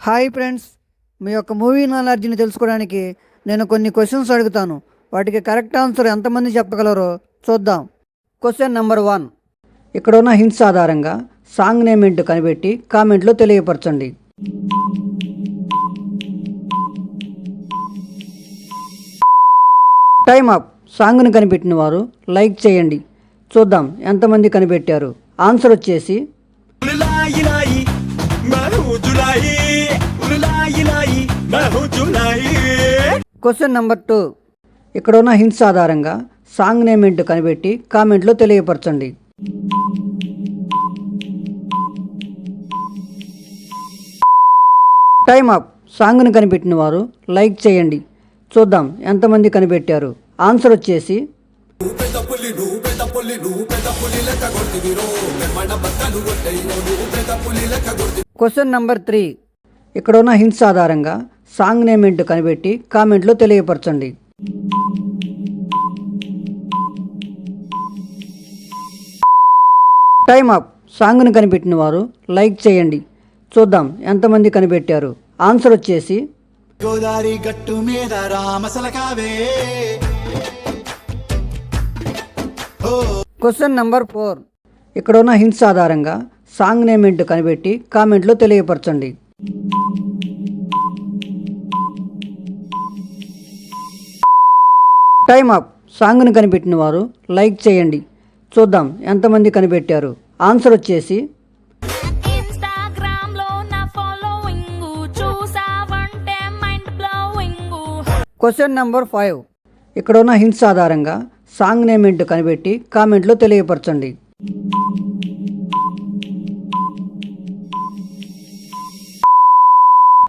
Hi friends, మీ యొక్క movie నాలెడ్జ్ని తెలుసుకోవడానికి నేను కొన్ని క్వశ్చన్స్ అడుగుతాను. వాటికి కరెక్ట్ ఆన్సర్ ఎంతమంది చెప్పగలరో చూద్దాం. Question number 1. ఇక్కడ ఉన్న హింట్స్ ఆధారంగా సాంగ్ నేమ్ ఏంటో కనిపెట్టి కామెంట్లో తెలియపరచండి. Time up. సాంగ్ను కనిపెట్టిన వారు లైక్ చేయండి. చూద్దాం ఎంతమంది కనిపెట్టారు. ఆన్సర్ వచ్చేసి క్వశ్చన్ నెంబర్ 2. ఇక్కడ ఉన్న హింట్స్ ఆధారంగా సాంగ్ నేమ్ ఏంటో కనిపెట్టి కామెంట్లో తెలియపరచండి. Time up. సాంగ్ను కనిపెట్టిన వారు లైక్ చేయండి. చూద్దాం ఎంతమంది కనిపెట్టారు. ఆన్సర్ వచ్చేసి క్వశ్చన్ నెంబర్ 3. ఇక్కడ ఉన్న హింట్స్ ఆధారంగా సాంగ్ నేమ్ ఏంటో కనిపెట్టి కామెంట్లో తెలియపరచండి. Time up. సాంగ్ను కనిపెట్టిన వారు లైక్ చేయండి. చూద్దాం ఎంతమంది కనిపెట్టారు. ఆన్సర్ వచ్చేసి గోదారి గట్టు మీద రామసలకావే. Question number 4. ఇక్కడ ఉన్న హింట్స్ ఆధారంగా సాంగ్ నేమ్ ఏంటో కనిపెట్టి కామెంట్లో తెలియపరచండి. Time up. సాంగ్ను కనిపెట్టిన వారు లైక్ చేయండి. చూద్దాం ఎంతమంది కనిపెట్టారు. ఆన్సర్ వచ్చేసి క్వశ్చన్ నెంబర్ 5. ఇక్కడ ఉన్న హింట్స్ ఆధారంగా సాంగ్ నేమ్ ఏంటో కనిపెట్టి కామెంట్లో తెలియపరచండి.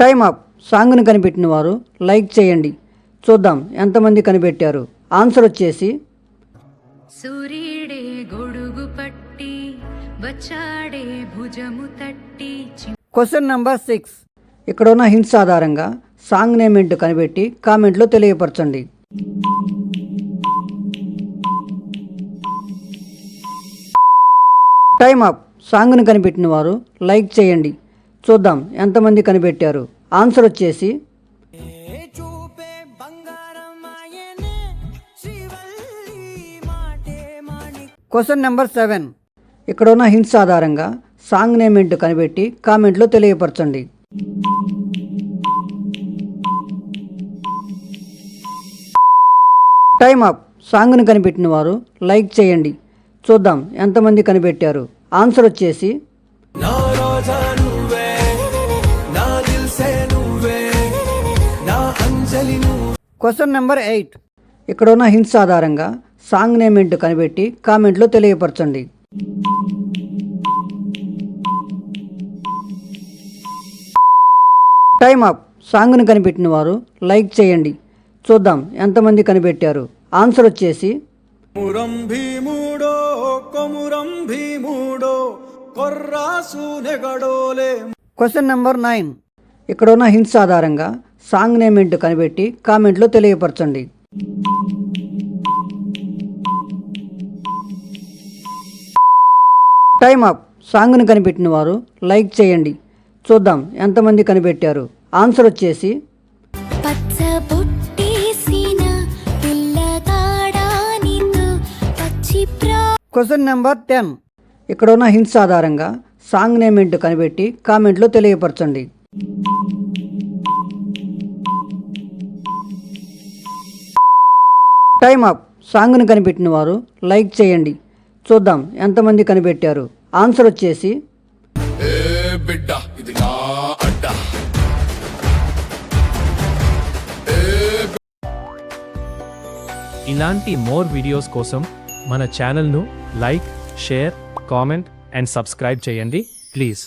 Time up. సాంగ్ను కనిపెట్టిన వారు లైక్ చేయండి. చూద్దాం ఎంతమంది కనిపెట్టారు. ఆన్సర్ వచ్చేసి సూర్యుడే గొడుగు పట్టి వచ్చాడే భుజము తట్టి. Question number 6. ఇక్కడ ఉన్న హింట్స్ ఆధారంగా సాంగ్ నేమ్ ఏంటో కనిపెట్టి కామెంట్లో తెలియపరచండి. Time up. సాంగ్ను కనిపెట్టిన వారు లైక్ చేయండి. చూద్దాం ఎంతమంది కనిపెట్టారు. ఆన్సర్ వచ్చేసి క్వశ్చన్ నెంబర్ 7. ఇక్కడ ఉన్న హింట్స్ ఆధారంగా సాంగ్ నేమ్ ఏంటో కనిపెట్టి కామెంట్లో తెలియపరచండి. Time up. సాంగ్ను కనిపెట్టిన వారు లైక్ చేయండి. చూద్దాం ఎంతమంది కనిపెట్టారు. ఆన్సర్ వచ్చేసి క్వశ్చన్ నెంబర్ 8. ఇక్కడ ఉన్న హింట్స్ ఆధారంగా సాంగ్ నేమ్ ఏంటో కనిపెట్టి కామెంట్లో తెలియపరచండి. Time up. సాంగ్ను కనిపెట్టిన వారు లైక్ చేయండి. చూద్దాం ఎంతమంది కనిపెట్టారు. ఆన్సర్ వచ్చేసి క్వశ్చన్ నెంబర్ 9. ఇక్కడ ఉన్న హింట్స్ ఆధారంగా సాంగ్ నేమ్ ఏంటో కనిపెట్టి కామెంట్లో తెలియపరచండి. Time up. సాంగ్ను కనిపెట్టిన వారు లైక్ చేయండి. చూద్దాం ఎంతమంది కనిపెట్టారు. ఆన్సర్ వచ్చేసి క్వశ్చన్ నెంబర్ 10. ఇక్కడ ఉన్న హింట్స్ ఆధారంగా సాంగ్ నేమ్ ఏంటో కనిపెట్టి కామెంట్లో తెలియపరచండి. Time up. సాంగ్ను కనిపెట్టిన వారు లైక్ చేయండి. చూద్దాం ఎంతమంది కనిపెట్టారు. ఆన్సర్ వచ్చేసి ఇలాంటి మోర్ వీడియోస్ కోసం మన ఛానల్ను like, share, comment and subscribe చేయండి ప్లీజ్.